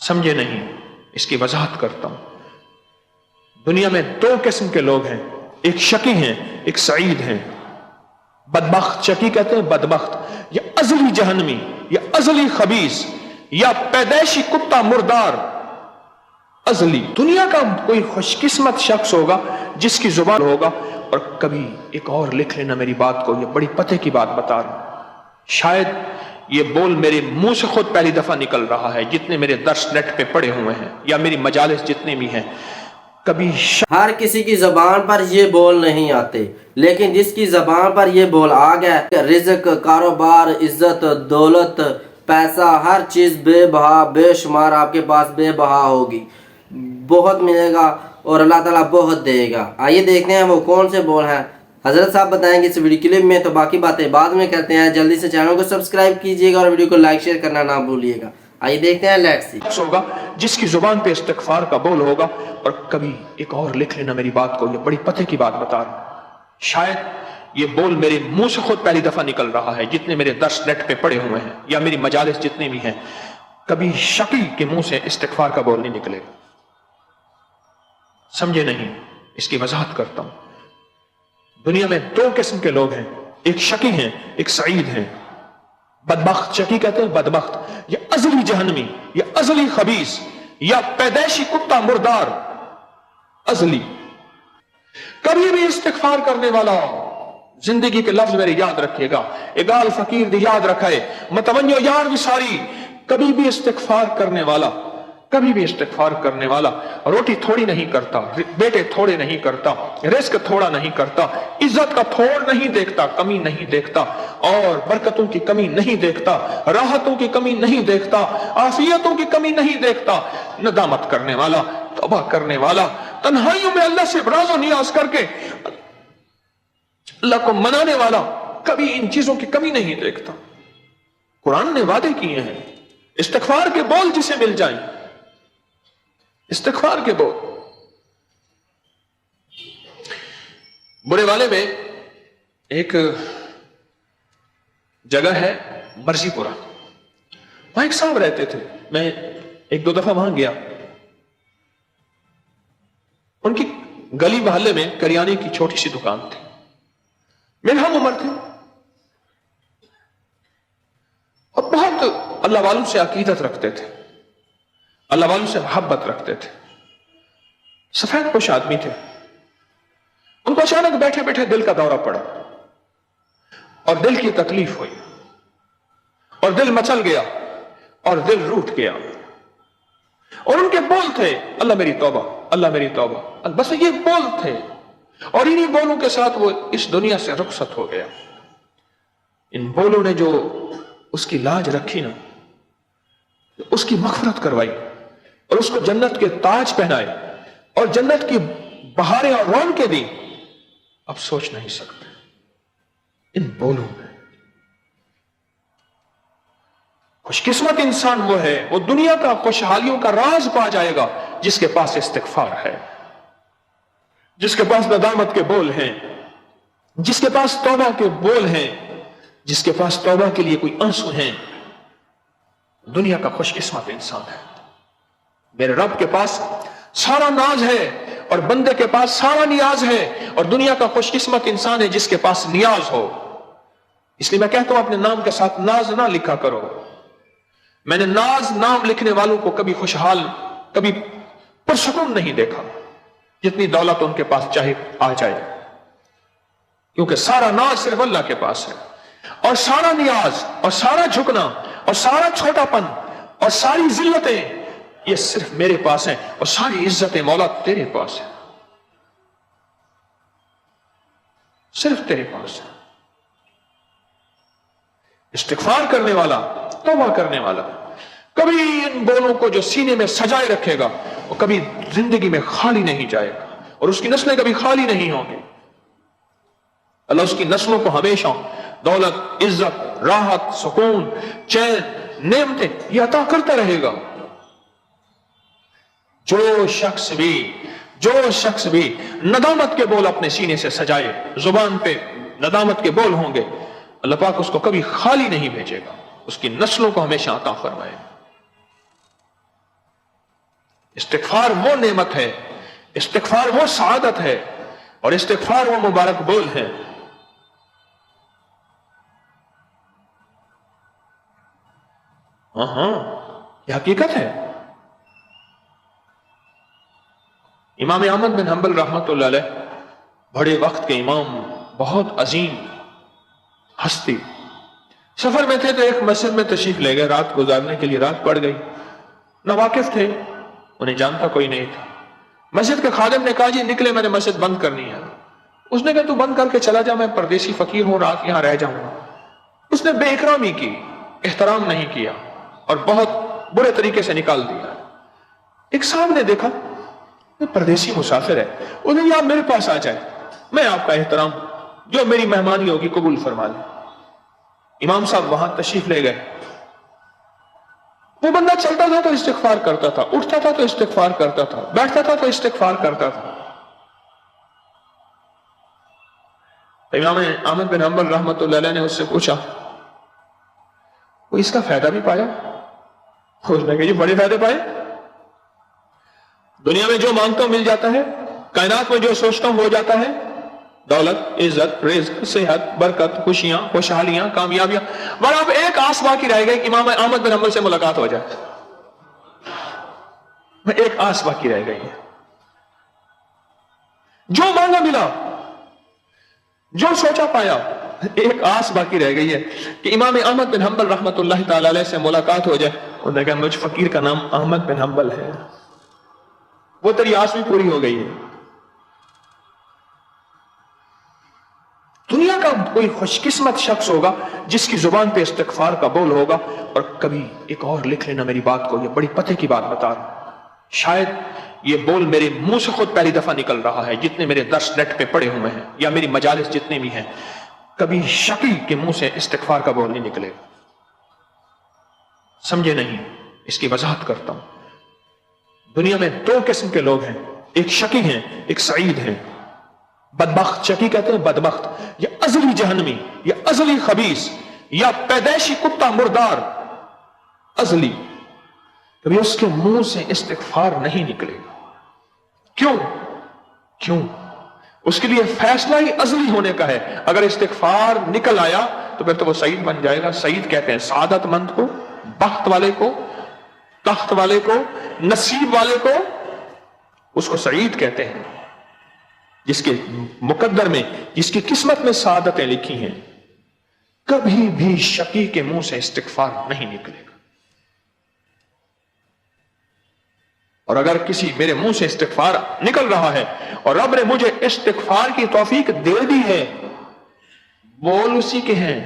समझे नहीं, इसकी वजाहत करता हूं। दुनिया में दो किस्म के लोग हैं, एक शकी हैं, एक सईद हैं। बदबख्त, शकी कहते हैं बदबख्त, या अजली जहन्नमी, या अजली खबीस, या पैदाइशी कुत्ता मुर्दार। अजली दुनिया का कोई खुशकिस्मत शख्स होगा जिसकी जुबान होगा, और कभी एक और लिख लेना मेरी बात को, ये बड़ी पते की बात बता रहा हूं। शायद ये बोल मेरे मुंह से खुद पहली दफा निकल रहा है, जितने मेरे दर्स नेट पे पड़े हुए हैं या मेरी मजालिस जितने भी हैं, कभी हर किसी की जबान पर ये बोल नहीं आते, लेकिन जिसकी जबान पर ये बोल आ गया, रिज़्क, कारोबार, इज्जत, दौलत, पैसा, हर चीज बेबहा बेशुमार आपके पास बेबहा होगी, बहुत मिलेगा और अल्लाह ताला बहुत देगा। आइए देखते हैं वो कौन से बोल हैं। हजरत साहब बताएंगे इस वीडियो क्लिप में, तो बाकी बातें बाद में करते हैं। जल्दी से चैनल को सब्सक्राइब कीजिएगा और वीडियो को लाइक शेयर करना ना भूलिएगा। आइए देखते हैं, लेट्स सी। होगा जिसकी जुबान पे इस्तिग़फ़ार का बोल होगा, और कभी एक और लिख लेना मेरी बात को, ये बड़ी पते की बात बता रहा हूं। शायद ये बोल मेरे मुंह से खुद पहली दफा निकल रहा है, जितने मेरे दर्स नेट पे पड़े हुए हैं या मेरी मजालिस जितने भी हैं, कभी शकी के मुंह से इस्तिग़फ़ार का बोल नहीं निकलेगा। समझे नहीं, इसकी वजाहत करता हूं। दुनिया में दो किस्म के लोग हैं, एक शकी हैं, एक सईद हैं। बदबख्त, शकी कहते हैं बदबख्त, या अजली जहन्नमी, या अजली खबीस, या पैदाइशी कुत्ता मुर्दार। अजली कभी भी इस्तिग़फ़ार करने वाला, जिंदगी के लफ्ज मेरे याद रखिएगा, इगाल फकीर दी याद रखे, मतवन्यो यार विसारी। कभी भी इस्तिग़फ़ार करने वाला, कभी भी इस्तिग़फ़ार करने वाला रोटी थोड़ी नहीं करता, बेटे थोड़े नहीं करता, रिस्क थोड़ा नहीं करता, इज्जत का थोड़ नहीं देखता, कमी नहीं देखता, और बरकतों की कमी नहीं देखता, राहतों की कमी नहीं देखता, आफियतों की कमी नहीं देखता। नदामत करने वाला, तौबा करने वाला, तन्हाइयों में अल्लाह से राज़ो नियाज करके अल्लाह को मनाने वाला, कभी इन चीजों की कमी नहीं देखता। कुरान ने वादे किए हैं, इस्तिग़फ़ार के बोल जिसे मिल जाएं, इस्तिग़फ़ार के बोल। बुरे वाले में एक जगह है मर्जीपुरा, वहां एक साहब रहते थे। मैं एक दो दफा वहां गया। उनकी गली मोहल्ले में करियाने की छोटी सी दुकान थी। मेरे हम उम्र थे और बहुत अल्लाह वालों से अकीदत रखते थे, अल्लाह वालों से मोहब्बत रखते थे, सफेद पोश आदमी थे। उनको अचानक बैठे बैठे दिल का दौरा पड़ा और दिल की तकलीफ हुई और दिल मचल गया और दिल रूठ गया। और उनके बोल थे, अल्लाह मेरी तौबा, अल्लाह मेरी तौबा, बस ये बोल थे। और इन्हीं बोलों के साथ वो इस दुनिया से रुखसत हो गया। इन बोलों ने जो उसकी लाज रखी ना, उसकी मग़फ़िरत करवाई और उसको जन्नत के ताज पहनाए और जन्नत की बहारें और रौनकें दी, अब सोच नहीं सकते। इन बोलों में खुशकिस्मत इंसान वो है, वो दुनिया का खुशहालियों का राज पा जाएगा जिसके पास इस्तिग़फ़ार है, जिसके पास नदामत के बोल हैं, जिसके पास तौबा के बोल हैं, जिसके पास तौबा के लिए कोई आंसू हैं। दुनिया का खुशकिस्मत इंसान है। मेरे रब के पास सारा नाज है और बंदे के पास सारा नियाज है, और दुनिया का खुशकिस्मत इंसान है जिसके पास नियाज हो। इसलिए मैं कहता हूं अपने नाम के साथ नाज ना लिखा करो। मैंने नाज नाम लिखने वालों को कभी खुशहाल, कभी पुरसुकून नहीं देखा, जितनी दौलत उनके पास चाहे आ जाए, क्योंकि सारा नाज सिर्फ अल्लाह के पास है, और सारा नियाज और सारा झुकना और सारा छोटापन और सारी जिल्लतें ये सिर्फ मेरे पास है, और सारी इज्जतें मौला तेरे पास है, सिर्फ तेरे पास है। इस्तिग़फ़ार करने वाला, तौबा करने वाला, कभी इन बोलों को जो सीने में सजाए रखेगा वो कभी जिंदगी में खाली नहीं जाएगा, और उसकी नस्लें कभी खाली नहीं होंगी। अल्लाह उसकी नस्लों को हमेशा दौलत, इज्जत, राहत, सुकून, चैन, नेमतें ये अता करता रहेगा। जो शख्स भी नदामत के बोल अपने सीने से सजाए, जुबान पे नदामत के बोल होंगे, अल्लाह पाक उसको कभी खाली नहीं भेजेगा, उसकी नस्लों को हमेशा अता फरमाएगा। استغفار وہ نعمت ہے، استغفار وہ سعادت ہے، اور استغفار وہ مبارک بول ہے۔ ہاں یہ حقیقت ہے۔ امام احمد بن حنبل رحمۃ اللہ علیہ بڑے وقت کے امام، بہت عظیم ہستی، سفر میں تھے تو ایک مسجد میں تشریف لے گئے، رات گزارنے کے لیے رات پڑ گئی، ناواقف تھے، انہیں جانتا کوئی نہیں تھا۔ مسجد کے خادم نے کہا جی نکلے، میں نے مسجد بند کرنی ہے۔ اس نے کہا تو بند کر کے چلا جا، میں پردیسی فقیر ہوں، رات یہاں رہ جاؤں گا۔ اس نے بے اکرامی کی، احترام نہیں کیا اور بہت برے طریقے سے نکال دیا۔ ایک صاحب نے دیکھا پردیسی مسافر ہے، انہیں یا میرے پاس آ جائے، میں آپ کا احترام جو میری مہمانی ہوگی قبول فرما لیں۔ امام صاحب وہاں تشریف لے گئے۔ وہ بندہ چلتا تھا تو استغفار کرتا تھا، اٹھتا تھا تو استغفار کرتا تھا، بیٹھتا تھا تو استغفار کرتا تھا۔ امام احمد بن حنبل رحمۃ اللہ علیہ نے اس سے پوچھا وہ اس کا فائدہ بھی پایا؟ اس نے کہا جی بڑے فائدے پائے، دنیا میں جو مانگتا ہوں مل جاتا ہے، کائنات میں جو سوچتا ہوں ہو جاتا ہے، دولت، عزت، رزق، صحت، برکت، خوشیاں، خوشحالیاں، کامیابیاں، اور اب ایک آس باقی رہ گئی کہ امام احمد بن حنبل سے ملاقات ہو جائے۔ ایک آس باقی رہ گئی ہے، جو مانگا ملا، جو سوچا پایا، ایک آس باقی رہ گئی ہے کہ امام احمد بن حنبل رحمۃ اللہ تعالی علیہ سے ملاقات ہو جائے۔ انہوں نے کہا مجھ فقیر کا نام احمد بن حنبل ہے، وہ تیری آس بھی پوری ہو گئی ہے۔ دنیا کا کوئی خوش قسمت شخص ہوگا جس کی زبان پہ استغفار کا بول ہوگا۔ اور کبھی ایک اور لکھ لینا میری بات کو، یہ بڑی پتے کی بات بتا رہا ہوں، شاید یہ بول میرے منہ سے خود پہلی دفعہ نکل رہا ہے، جتنے میرے درس نیٹ پہ پڑے ہوئے ہیں یا میری مجالس جتنے بھی ہیں، کبھی شقی کے منہ سے استغفار کا بول نہیں نکلے گا۔ سمجھے نہیں، اس کی وضاحت کرتا ہوں۔ دنیا میں دو قسم کے لوگ ہیں، ایک شقی ہیں، ایک سعید ہیں۔ بدبخت، شقی کہتے ہیں بدبخت، یا ازلی جہنمی، یا ازلی خبیث، یا پیدائشی کتا مردار، ازلی، کبھی اس کے منہ سے استغفار نہیں نکلے گا۔ کیوں؟ اس کے لیے فیصلہ ہی ازلی ہونے کا ہے۔ اگر استغفار نکل آیا تو پھر تو وہ سعید بن جائے گا۔ سعید کہتے ہیں سعادت مند کو، بخت والے کو، تخت والے کو، نصیب والے کو، اس کو سعید کہتے ہیں، جس کے مقدر میں، جس کی قسمت میں سعادتیں لکھی ہیں۔ کبھی بھی شقی کے منہ سے استغفار نہیں نکلے گا۔ اور اگر کسی میرے منہ سے استغفار نکل رہا ہے اور رب نے مجھے استغفار کی توفیق دے دی ہے، بول اسی کے ہیں،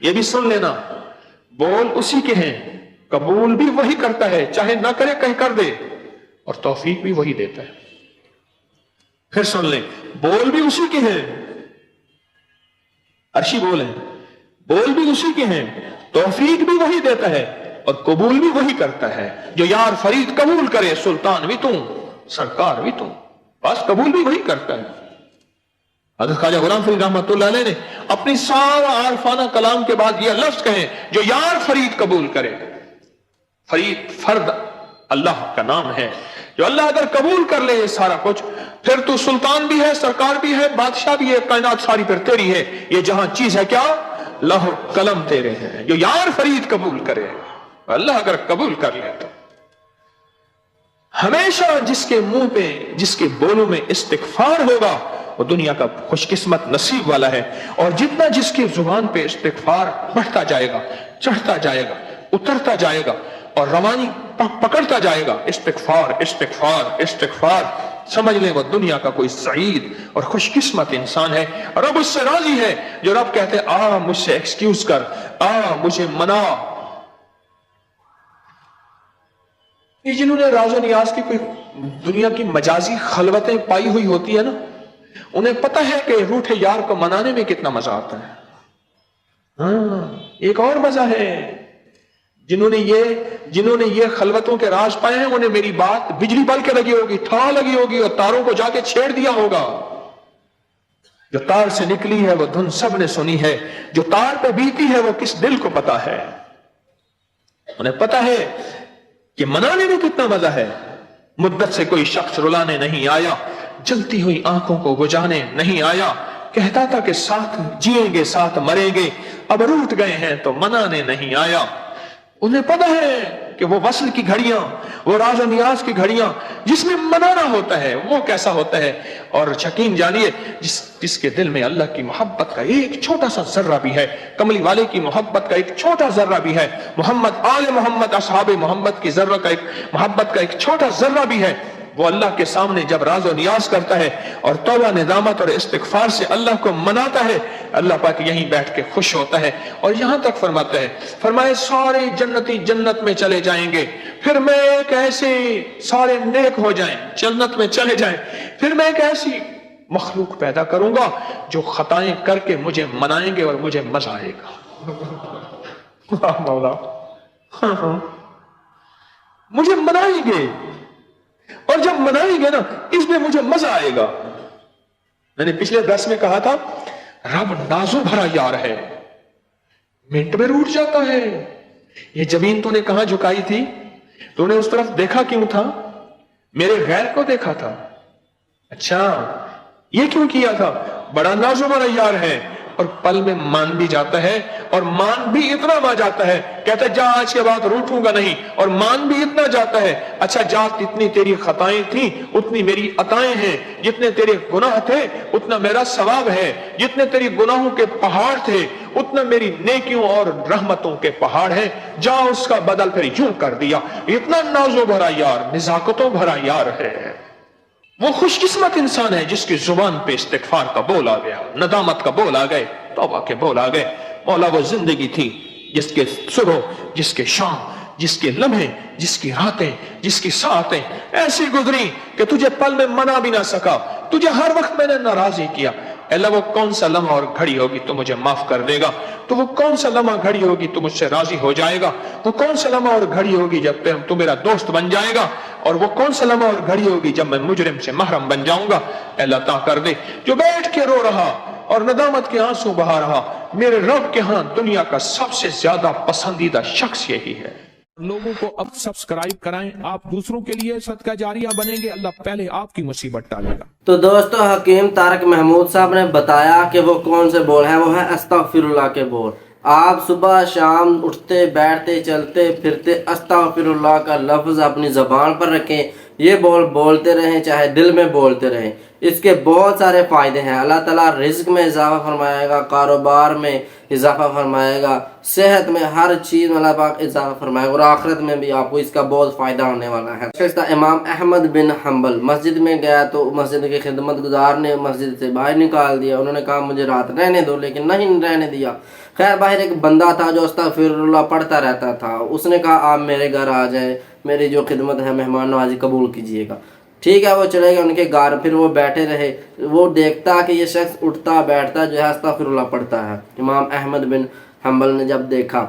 یہ بھی سن لینا، بول اسی کے ہیں، قبول بھی وہی کرتا ہے، چاہے نہ کرے کہیں کر دے، اور توفیق بھی وہی دیتا ہے۔ پھر سن لیں، بول بھی اسی کے ہیں، عرشی بول ہیں، بول بھی اسی کے ہیں، توفیق بھی وہی دیتا ہے اور قبول بھی وہی کرتا ہے۔ جو یار فرید قبول کرے، سلطان بھی تم، سرکار بھی تم، بس قبول بھی وہی کرتا ہے۔ حضرت خواجہ غلام فرید رحمۃ اللہ علیہ نے اپنی سارا عارفانہ کلام کے بعد یہ لفظ کہیں، جو یار فرید قبول کرے۔ فرید فرد اللہ کا نام ہے، جو اللہ اگر قبول کر لے یہ سارا کچھ، پھر تو سلطان بھی ہے، سرکار بھی ہے، بادشاہ بھی ہے، کائنات ساری پھر تیری ہے۔ یہ جہاں چیز ہے کیا؟ لوح قلم تیرے ہیں۔ جو یار فرید قبول کرے، اللہ اگر قبول کر لے تو ہمیشہ جس کے منہ پہ، جس کے بولوں میں استغفار ہوگا، وہ دنیا کا خوش قسمت نصیب والا ہے۔ اور جتنا جس کی زبان پہ استغفار بڑھتا جائے گا، چڑھتا جائے گا، اترتا جائے گا اور روانی پکڑتا جائے گا، استغفار استغفار استغفار، سمجھ لیں وہ دنیا کا کوئی سعید اور خوش قسمت انسان ہے۔ رب اس سے راضی ہے جو رب کہتے آ مجھ سے ایکسکیوز کر، آ مجھے منا۔ یہ جنہوں نے راز و نیاز کی کوئی دنیا کی مجازی خلوتیں پائی ہوئی ہوتی ہے نا، انہیں پتہ ہے کہ روٹھے یار کو منانے میں کتنا مزہ آتا ہے۔ ہاں ایک اور مزہ ہے، جنہوں نے یہ خلوتوں کے راز پائے ہیں، انہیں میری بات بجلی بل کے لگی ہوگی، ٹھا لگی ہوگی اور تاروں کو جا کے چھیڑ دیا ہوگا۔ جو تار سے نکلی ہے وہ دھن سب نے سنی ہے، جو تار پہ بیتی ہے وہ کس دل کو پتا ہے۔ انہیں پتا ہے کہ منانے میں کتنا مزہ ہے، मुद्दत से कोई शख्स रुलाने नहीं आया, जलती हुई आंखों को बुझाने नहीं आया, कहता था कि साथ जिएंगे साथ मरेंगे, अब रूठ गए हैं तो मनाने नहीं आया। उन्हें पता है कि वो वस्ल की घड़ियां, वो राज और नियाज की घड़ियां जिसमें मनाना होता है वो कैसा होता है। और यकीन जानिए जिसके दिल में अल्लाह की मोहब्बत का एक छोटा सा जर्रा भी है, कमली वाले की मोहब्बत का एक छोटा जर्रा भी है, मोहम्मद आले मोहम्मद असहाबे मोहम्मद की जर्रा का एक मोहब्बत का एक छोटा जर्रा भी है, वो अल्लाह के सामने जब राज और नियाज करता है और तौबा निदामत और इस्तिगफार से अल्लाह को मनाता है, अल्लाह पाक यहीं बैठ के खुश होता है। और यहां तक फरमाता है, फरमाए सारे जन्नती जन्नत में चले जाएंगे, फिर मैं एक ऐसे सारे नेक हो जाएं, जन्नत में चले जाएं, फिर मैं एक ऐसी मखलूक पैदा करूंगा जो खताएं करके मुझे मनाएंगे और मुझे मजा आएगा। वाह मौला, मुझे मनाएंगे और जब मनाएंगे ना इसमें मुझे मजा आएगा। मैंने पिछले दर्स में कहा था रब नाजो भरा यार है, मिनट में रूठ जाता है। ये जमीन तूने कहां झुकाई थी, तूने उस तरफ देखा क्यों था, मेरे गैर को देखा था, अच्छा ये क्यों किया था, बड़ा नाजो भरा यार है। और पल में मान भी जाता है, और मान भी इतना मान जाता है, कहता है जा आज के बाद रूठूंगा नहीं, और मान भी इतना जाता है, अच्छा जा जितनी तेरी खताएं थी उतनी मेरी अताएं हैं, जितने तेरे गुनाह थे उतना मेरा सवाब है, जितने तेरी गुनाहों के पहाड़ थे उतना मेरी नेकियों और रहमतों के पहाड़ है, जा उसका बदल फिर यूं कर दिया। इतना नाजो भरा यार, निजाकतों भरा यार है। वो खुशकिस्मत इंसान है जिसकी जुबान पे इस्तिगफार का बोल आ गया, नदामत का बोल आ गए, तौबा के बोल आ गए। मौला वो जिंदगी थी जिसके सुबह, जिसके शाम, जिसके लम्हे, जिसकी रातें, जिसकी सातें ऐसी गुजरी कि तुझे पल में मना भी ना सका, तुझे हर वक्त मैंने नाराज ही किया। अल्लाह वो कौन सा लम्हा और घड़ी होगी तो मुझे माफ कर देगा, तो वो कौन सा लम्हा घड़ी होगी तो मुझसे राजी हो जाएगा, वो कौन सा लम्हा और घड़ी होगी जब तू मेरा दोस्त बन जाएगा, और वो कौन सा लम्हा और घड़ी होगी जब मैं मुजरिम से महरम बन जाऊंगा। अल्लाह ता कर दे जो बैठ के रो रहा और नदामत के आंसू बहा रहा, मेरे रब के हाथ दुनिया का सबसे ज्यादा पसंदीदा शख्स यही है। लोगों को अब सब्सक्राइब कराएं, आप दूसरों के लिए सदका जारिया बनेंगे, अल्लाह पहले आपकी मुसीबत टालेगा। तो दोस्तों हकीम तारक महमूद साहब ने बताया कि वो कौन से बोल हैं, वो है अस्तगफिरुल्लाह के बोल। आप सुबह शाम उठते बैठते चलते फिरते अस्तगफिरुल्लाह का लफ्ज़ अपनी ज़बान पर रखें, ये बोल बोलते रहें, चाहे दिल में बोलते रहें। इसके बहुत सारे फ़ायदे हैं। अल्लाह ताला रिज़्क़ में इजाफ़ा फरमाएगा, कारोबार में इजाफ़ा फरमाएगा, सेहत में हर चीज़ में अल्लाह पाक इजाफ़ा फरमाएगा, और आखिरत में भी आपको इसका बहुत फ़ायदा होने वाला है। इमाम अहमद बिन हम्बल मस्जिद में गया तो मस्जिद के खिदमत गुजार ने मस्जिद से बाहर निकाल दिया। उन्होंने कहा मुझे रात रहने दो, लेकिन नहीं रहने दिया। खैर बाहर एक बंदा था जो अस्तगफिरुल्लाह पढ़ता रहता था, उसने कहा आप मेरे घर आ जाए, मेरी जो खिदमत है मेहमान नवाजी कबूल कीजिएगा। ठीक है, वो चले गए उनके घर, फिर वो बैठे रहे। वो देखता कि ये शख्स उठता बैठता जो है अस्तगफिरुल्लाह पढ़ता है। इमाम अहमद बिन हम्बल ने जब देखा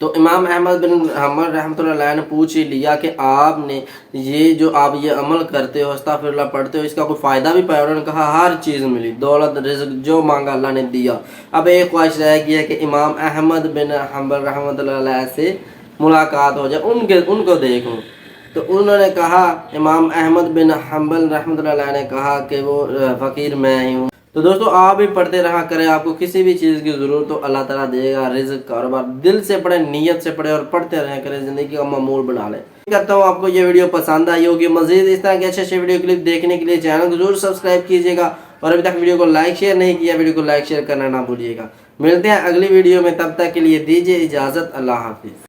तो इमाम अहमद बिन हम्बल रहमतुल्लाह अलैह ने पूछ ही लिया कि आपने ये जो आप ये अमल करते हो, अस्तगफिरुल्लाह पढ़ते हो, इसका कोई फ़ायदा भी पाया? उन्होंने कहा हर चीज़ मिली, दौलत रिज़्क़ जो मांगा अल्लाह ने दिया। अब एक ख्वाहिश रह गई है कि इमाम अहमद बिन हम्बल रहमतुल्लाह अलैह से मुलाकात हो जाए, उनको देखूँ। तो उन्होंने कहा, इमाम अहमद बिन हम्बल रहमतुल्लाह अलैह ने कहा कि वो फ़कीर मैं ही हूँ। तो दोस्तों आप भी पढ़ते रहा करें, आपको किसी भी चीज़ की ज़रूरत हो अल्लाह ताला देगा, रिज़्क़ कारोबार। दिल से पढ़े, नीयत से पढ़े और पढ़ते रहा करें, ज़िंदगी का मामूल बना लें। करता हूँ आपको ये वीडियो पसंद आई होगी। मज़ीद इस तरह के अच्छे वीडियो क्लिप देखने के लिए चैनल को जरूर सब्सक्राइब कीजिएगा, और अभी तक वीडियो को लाइक शेयर नहीं किया, वीडियो को लाइक शेयर करना ना भूलिएगा। मिलते हैं अगली वीडियो में, तब तक के लिए दीजिए इजाज़त, अल्लाह हाफिज़।